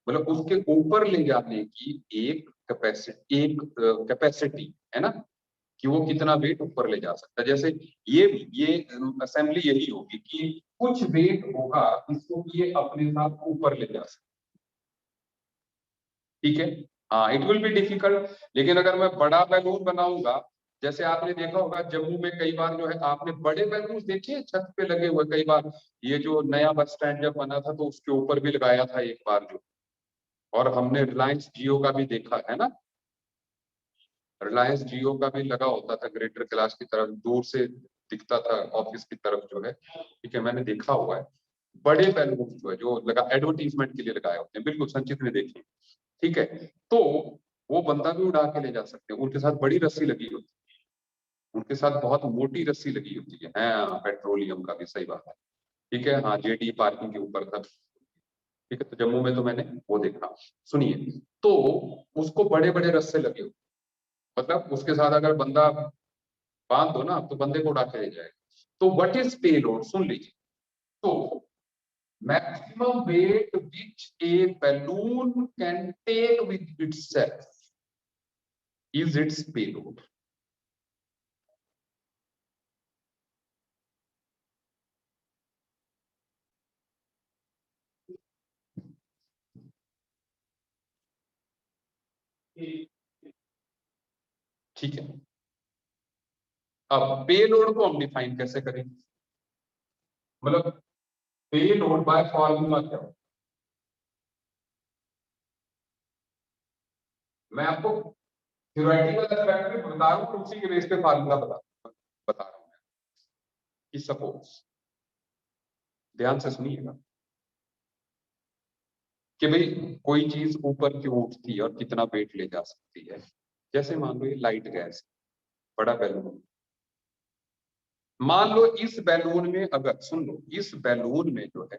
मतलब उसके ऊपर ले जाने की एक कैपेसिटी है ना, कि वो कितना वेट ऊपर ले जा सकता है। जैसे ये असेंबली यही होगी कि कुछ वेट होगा इसको कि ये अपने साथ ऊपर ले जा सकता है, ठीक है। हाँ, इट विल बी डिफिकल्ट, लेकिन अगर मैं बड़ा बैलून बनाऊंगा, जैसे आपने देखा होगा जम्मू में कई बार जो है आपने बड़े बैलून देखे हैं छत पे लगे हुए, कई बार ये जो नया बस स्टैंड जब बना था तो उसके ऊपर भी लगाया था एक बार जो, और हमने रिलायंस जियो का भी देखा है ना, रिलायंस जियो का भी लगा होता था ग्रेटर कैलाश की तरफ, दूर से दिखता था ऑफिस की तरफ जो है, ठीक है, मैंने देखा हुआ है। बड़े बैलून जो है जो लगा एडवर्टीजमेंट के लिए लगाए होते हैं, बिल्कुल संचित ने देखी, ठीक है। तो वो बंदा भी उड़ा के ले जा सकते हैं, उनके साथ बड़ी रस्सी लगी होती है, उनके साथ बहुत मोटी रस्सी लगी होती है। हाँ, पेट्रोलियम का भी, सही बात है, ठीक है। हाँ, जेडी पार्किंग के ऊपर था, ठीक है। तो जम्मू में तो मैंने वो देखा। सुनिए, तो उसको बड़े बड़े रस्से लगे होते, मतलब उसके साथ अगर बंदा बांध दो ना तो बंदे को उड़ा के ले जाएगा। तो व्हाट इज पेलोड, सुन लीजिए। तो maximum weight which a balloon can take with itself is its payload. ठीक है। अब पेलोड को हम डिफाइन कैसे करें, मतलब पेलोड बाय फॉर्मूला क्या हो, मैं आपको थ्योरेटिकल एस्पेक्ट में बता रहा हूं, उसी के बेस पे फार्मूला बता रहा हूं कि सपोज, ध्यान से सुनिएगा कि भाई कोई चीज ऊपर क्यों उठती है और कितना वेट ले जा सकती है। जैसे मान लो ये लाइट गैस, बड़ा बैलून, मान लो इस बैलून में, अगर सुन लो, इस बैलून में जो है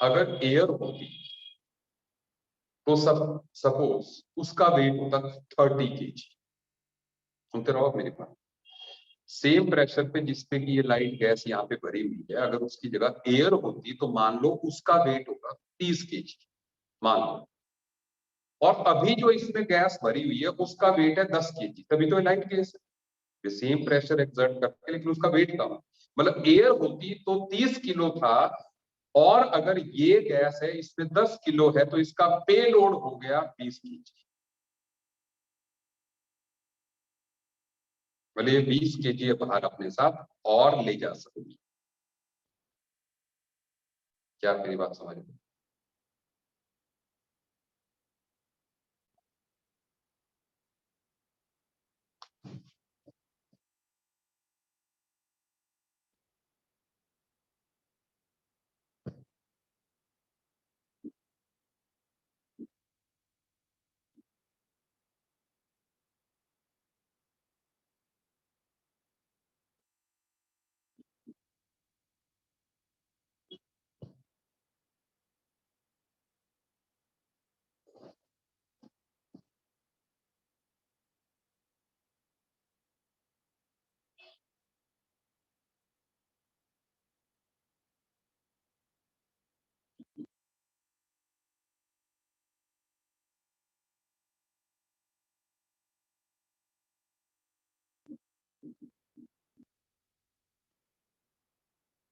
अगर एयर होती तो सपोज उसका वेट होता 30 kg। सुनते रहो मेरे पास, सेम प्रेशर पे जिसपे कि ये लाइट गैस यहाँ पे भरी हुई है, अगर उसकी जगह एयर होती तो मान लो उसका वेट होगा 30 kg, मान लो। और अभी जो इसमें गैस भरी हुई है उसका वेट है 10 kg, तभी तो लाइट गैस है, सेम प्रेशर एक्सर्ट करके, लेकिन उसका वेट कम। मतलब एयर होती तो 30 किलो था, और अगर ये गैस है इसमें 10 किलो है, तो इसका पे लोड हो गया 20 kg। भले ये 20 kg बाहर अपने साथ और ले जा सकती। क्या मेरी बात समझ में?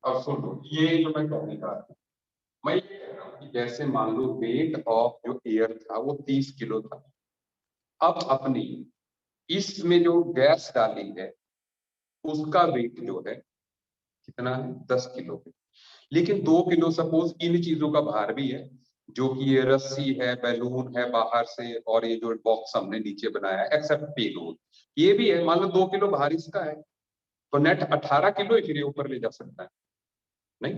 अब सुन लो, ये जो मैं कहने का, मैं ये कह रहा हूं कि जैसे मान लो वेट ऑफ जो एयर था वो 30 किलो था, अब अपनी इसमें जो गैस डाली है उसका वेट जो है कितना है, 10 किलो। लेकिन 2 किलो सपोज इन चीजों का भार भी है, जो कि ये रस्सी है, बैलून है बाहर से, और ये जो बॉक्स हमने नीचे बनाया है, एक्सेप्ट पेलोड ये भी है। मान लो 2 किलो भार इसका है, तो नेट 18 किलो ही फिर ये ऊपर ले जा सकता है। नहीं,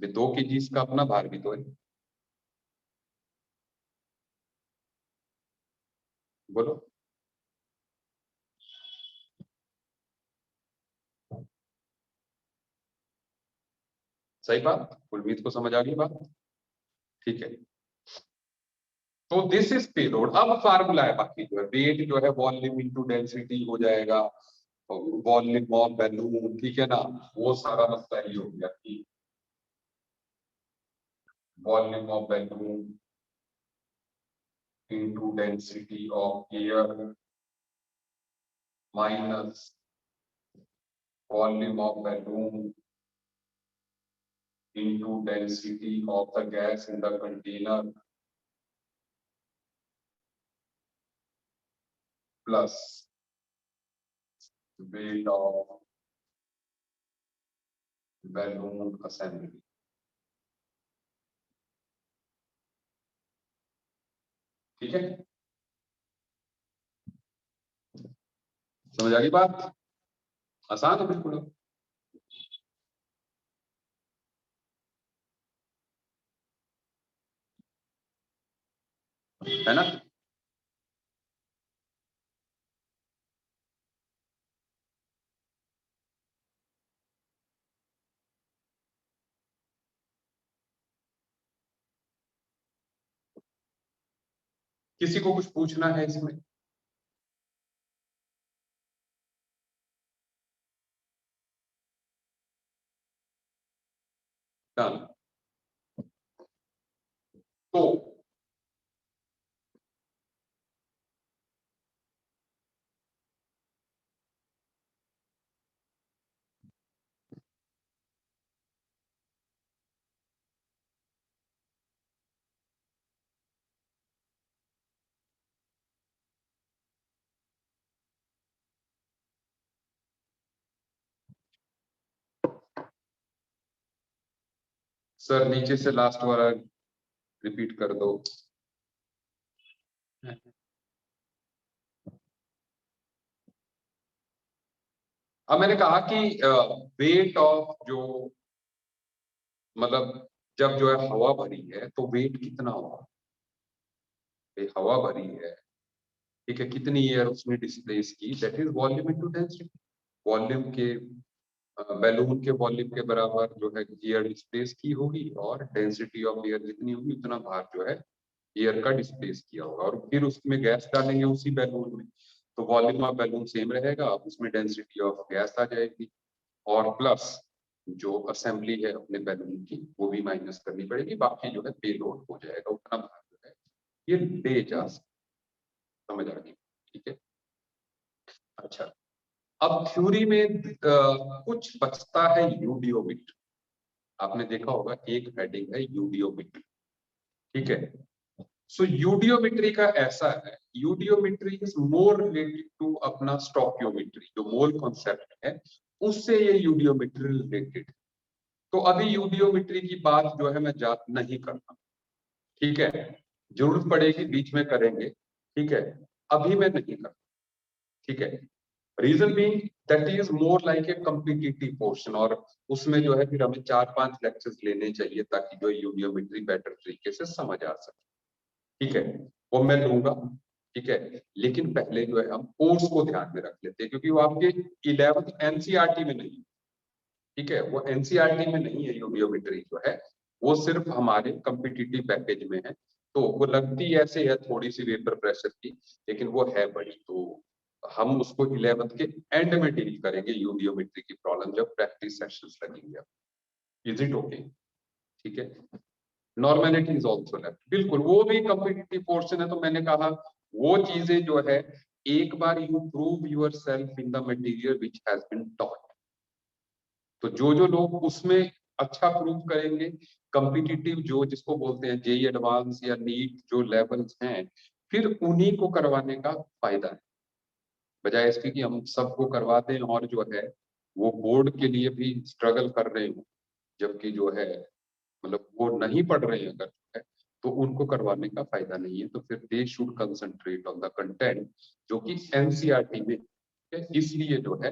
2 kg इसका अपना भार भी तो है। बोलो, सही बात, कुलमीत को समझ आ गई बात, ठीक है। तो दिस इज पेलोड। अब फार्मूला है बाकी जो है, वेट जो है वॉल्यूम इनटू डेंसिटी हो जाएगा, वॉल्यूम ऑफ बैलून, ठीक है ना, वो सारा मसला ही हो गया कि volume of balloon into density of air minus volume of balloon into density of the gas in the container plus weight of balloon assembly. ठीक है, समझ आ गई बात? आसान है बिल्कुल, है ना? किसी को कुछ पूछना है इसमें? डन। तो सर नीचे से लास्ट वाला रिपीट कर दो। अब मैंने कहा कि वेट ऑफ जो मतलब जब जो है हवा भरी है तो वेट कितना होगा? हवा भरी है, ठीक है, कितनी एयर उसने डिस्प्लेस की, that is volume into density. Volume के बैलून के वॉल्यूम के बराबर जो है एयर डिस्प्लेस की होगी, और डेंसिटी ऑफ एयर जितनी होगी उतना भार जो है एयर का डिस्प्लेस किया होगा, और फिर उसमें गैस डालेंगे उसी बैलून में, तो वॉल्यूम ऑफ बैलून सेम रहेगा, उसमें डेंसिटी ऑफ गैस आ जाएगी, और प्लस जो असेंबली है अपने बैलून की वो भी माइनस करनी पड़ेगी, बाकी जो है पेलोड हो जाएगा, उतना भार जो है ये ले जा सकता। समझ आ गई? ठीक है, अच्छा। अब थ्योरी में कुछ बचता है यूडियोमीटर। आपने देखा होगा एक हेडिंग है यूडियोमीटर, ठीक है। सो यूडियोमेट्री का ऐसा है, यूडियोमेट्री इज मोर रिलेटेड टू अपना स्टोकियोमेट्री, जो मोल कॉन्सेप्ट है उससे ये यूडियोमेट्री रिलेटेड। तो अभी यूडियोमेट्री की बात जो है मैं नहीं करता, ठीक है, जरूरत पड़ेगी बीच में करेंगे, ठीक है, अभी मैं नहीं करता, ठीक है। Reason being that is more like a competitive portion, और उसमें जो है फिर हमें 4-5 लेक्चर्स लेने चाहिए ताकि जो यूडियोमेट्री बेटर तरीके से समझ आ सके, ठीक है, वो मैं लूंगा, ठीक है। लेकिन पहले जो है हम कोर्स को ध्यान में रख लेते हैं, क्योंकि वो आपके 11th एनसीईआरटी में नहीं, ठीक है, वो एनसीईआरटी में नहीं है यूडियोमेट्री जो है, वो सिर्फ हमारे कॉम्पिटिटिव पैकेज में है। तो वो लगती ऐसे है थोड़ी सी वेपर प्रेशर की, लेकिन वो है बड़ी, तो हम उसको 11th के एंड में डील करेंगे यूडियोमेट्री की प्रॉब्लम, जब प्रैक्टिस सेशंस लगेंगे। Is it okay? ठीक है, नॉर्मेलिटी इज ऑल्सो लेफ्ट, बिल्कुल वो भी कॉम्पिटिटिव पोर्शन है। तो मैंने कहा वो चीजें जो है एक बार you prove yourself in the material which has been taught, तो जो लोग उसमें अच्छा प्रूव करेंगे, कॉम्पिटिटिव जो जिसको बोलते हैं जेई एडवांस या नीट जो लेवल्स हैं, फिर उन्हीं को करवाने का फायदा है, बजाय इसके कि हम सबको करवाते हैं और जो है वो बोर्ड के लिए भी स्ट्रगल कर रहे हो, जबकि जो है मतलब वो नहीं पढ़ रहे हैं अगर है, तो उनको करवाने का फायदा नहीं है। तो फिर they should concentrate on the content जो कि एनसीईआरटी में है, इसलिए जो है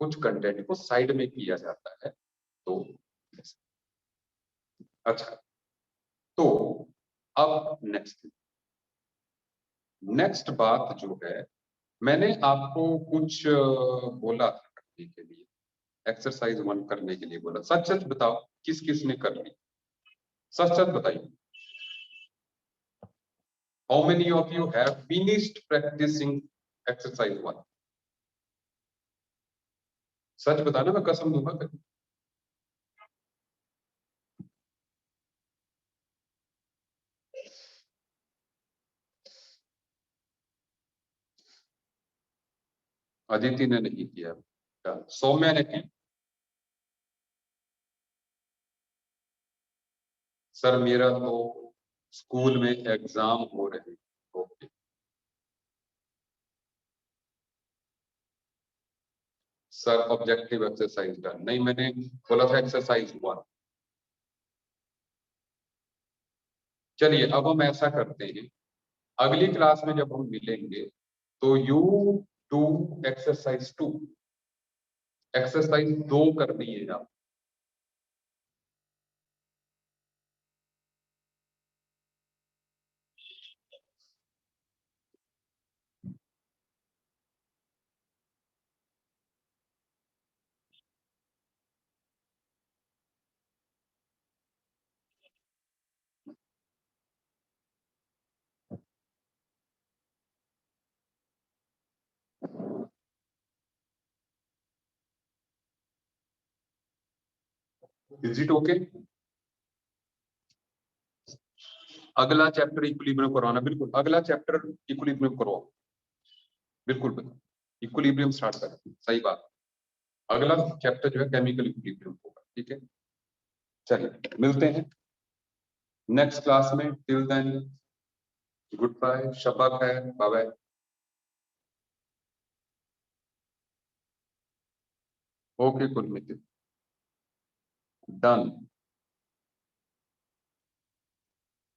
कुछ कंटेंट को साइड में किया जाता है। तो अच्छा, तो अब नेक्स्ट बात जो है, मैंने आपको कुछ बोला था करने के लिए, एक्सरसाइज 1 करने के लिए बोला, सच सच बताओ किस किस ने कर ली, सच सच बताइए। How many of you have finished practicing exercise 1? सच बताना, मैं कसम दूंगा फिर। अदिति ने नहीं किया, सौम्या ने किया। सर मेरा तो स्कूल में एग्जाम हो रहे हैं। Okay sir objective exercise done, नहीं मैंने बोला था एक्सरसाइज 1। चलिए अब हम ऐसा करते हैं, अगली क्लास में जब हम मिलेंगे तो यू डू एक्सरसाइज 2, एक्सरसाइज 2 करनी है आप। Is it okay? अगला चैप्टर इक्विलिब्रियम करवाना, बिल्कुल अगला चैप्टर इक्विलिब्रियम करवाओ, बिल्कुल इक्विलिब्रियम स्टार्ट करें, सही बात। अगला चैप्टर जो है केमिकल इक्विलिब्रियम होगा, ठीक है। चलिए मिलते हैं नेक्स्ट क्लास में, till then good bye, Shaba खैर, बाय बाय। ओके कुल मित्र, डन।